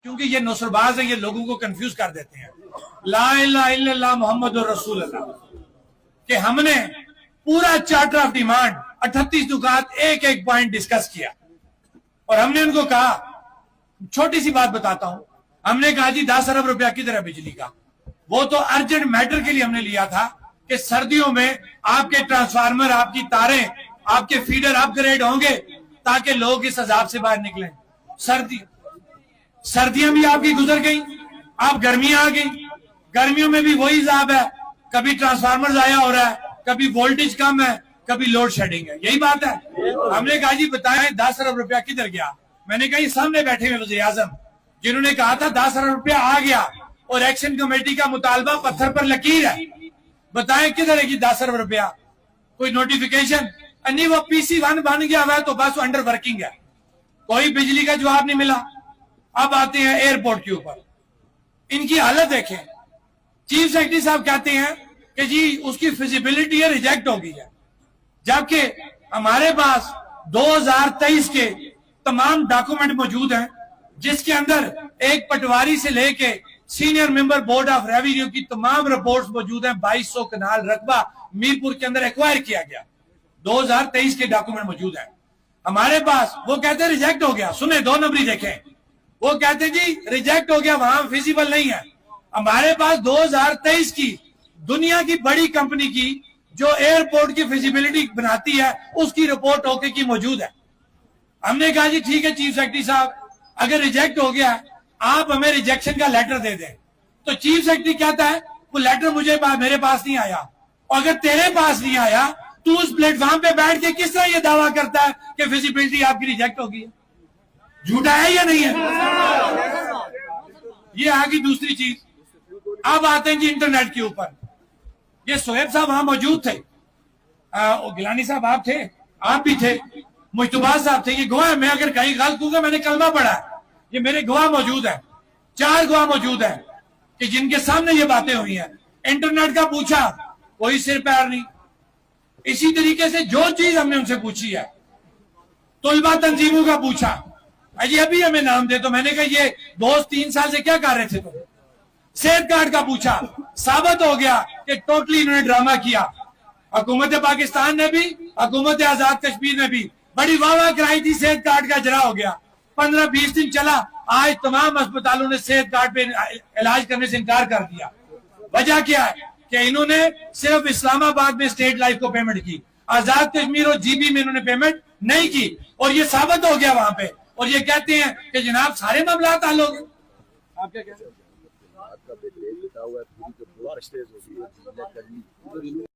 کیونکہ یہ نصرباز ہیں، یہ لوگوں کو کنفیوز کر دیتے ہیں. لا الہ الا اللہ محمد رسول اللہ کہ ہم نے پورا چارٹر آف ڈیمانڈ 38 نکات ایک ایک پوائنٹ ڈسکس کیا اور ہم نے ان کو کہا، چھوٹی سی بات بتاتا ہوں، ہم نے کہا جی 10 ارب روپیہ کدھر ہے بجلی کا؟ وہ تو ارجنٹ میٹر کے لیے ہم نے لیا تھا کہ سردیوں میں آپ کے ٹرانسفارمر، آپ کی تاریں، آپ کے فیڈر اپ گریڈ ہوں گے تاکہ لوگ اس عذاب سے باہر نکلیں. سردیاں بھی آپ کی گزر گئیں، آپ گرمیاں آ گئی، گرمیوں میں بھی وہی عذاب ہے، کبھی ٹرانسفارمر ضائع ہو رہا ہے، کبھی وولٹیج کم ہے، کبھی لوڈ شیڈنگ ہے. یہی بات ہے. ہم نے کہا جی بتائیں 10 ارب روپیہ کدھر گیا؟ میں نے کہا یہ سامنے بیٹھے ہوئے وزیر اعظم جنہوں نے کہا تھا 10 ارب روپیہ آ گیا اور ایکشن کمیٹی کا مطالبہ پتھر پر لکیر ہے، بتائیں کدھر ہے 10 ارب روپیہ؟ کوئی نوٹیفیکیشن نہیں، وہ پی سی 1 بن گیا ہوا ہے تو بس انڈر ورکنگ ہے. کوئی بجلی کا جواب نہیں ملا. اب آتے ہیں ایئرپورٹ کے اوپر، ان کی حالت دیکھیں. چیف سیکرٹری صاحب کہتے ہیں کہ جی اس کی فیزیبلٹی ریجیکٹ ہو گئی ہے، جبکہ ہمارے پاس 2023 کے تمام ڈاکومنٹ موجود ہیں جس کے اندر ایک پٹواری سے لے کے senior member board of revenue کی تمام رپورٹس موجود ہیں. 2200 کنال رقبہ میرپور کے اندر ایکوائر کیا گیا، 2023 کے ڈاکومنٹ موجود ہیں ہمارے پاس. وہ کہتے ہیں ریجیکٹ ہو گیا. سنیں 2 نمبری دیکھیں، وہ کہتے ہیں جی ریجیکٹ ہو گیا، وہاں فیزیبل نہیں ہے. ہمارے پاس 2023 کی دنیا کی بڑی کمپنی کی جو ایئرپورٹ کی فیزیبلٹی بناتی ہے اس کی رپورٹ اوکے کی موجود ہے. ہم نے کہا جی ٹھیک ہے چیف سیکرٹری صاحب، اگر ریجیکٹ ہو گیا آپ ہمیں ریجیکشن کا لیٹر دے دیں. تو چیف سیکرٹری کہتا ہے وہ لیٹر میرے پاس نہیں آیا. اور اگر تیرے پاس نہیں آیا تو اس پلیٹ فارم پہ بیٹھ کے کس طرح یہ دعویٰ کرتا ہے کہ فیزیبلٹی آپ کی ریجیکٹ ہوگی؟ جھوٹا ہے یا نہیں ہے؟ یہ آگی دوسری چیز. اب آتے ہیں جی انٹرنیٹ کے اوپر. یہ سہیب صاحب وہاں موجود تھے، گیلانی صاحب آپ تھے، آپ بھی تھے، مجتبہ صاحب تھے. یہ گواہ ہے، میں اگر کہیں غلط ہوں گا میں نے کلمہ پڑھا ہے، یہ میرے گواہ موجود ہیں، 4 گواہ موجود ہیں کہ جن کے سامنے یہ باتیں ہوئی ہیں. انٹرنیٹ کا پوچھا، کوئی سر پیر نہیں. اسی طریقے سے جو چیز ہم نے ان سے پوچھی ہے، طلبہ تنظیموں کا پوچھا، جی ابھی ہمیں نام دے. تو میں نے کہا یہ دوست 3 سال سے کیا کر رہے تھے تم؟ صحت کارڈ کا پوچھا، ثابت ہو گیا کہ ٹوٹلی انہوں نے ڈرامہ کیا. حکومت پاکستان نے بھی، حکومت آزاد کشمیر نے بھی بڑی واہ واہ کرائی تھی، صحت کارڈ کا اجرا ہو گیا. 15-20 دن چلا، آج تمام اسپتالوں نے صحت کارڈ پہ علاج کرنے سے انکار کر دیا. وجہ کیا ہے کہ انہوں نے صرف اسلام آباد میں اسٹیٹ لائف کو پیمنٹ کی، آزاد کشمیر اور جی بی میں انہوں نے پیمنٹ نہیں کی. اور یہ ثابت ہو گیا وہاں پہ. اور یہ کہتے ہیں کہ جناب سارے معاملات حل ہو گئے. آپ کیا کہتے ہیں؟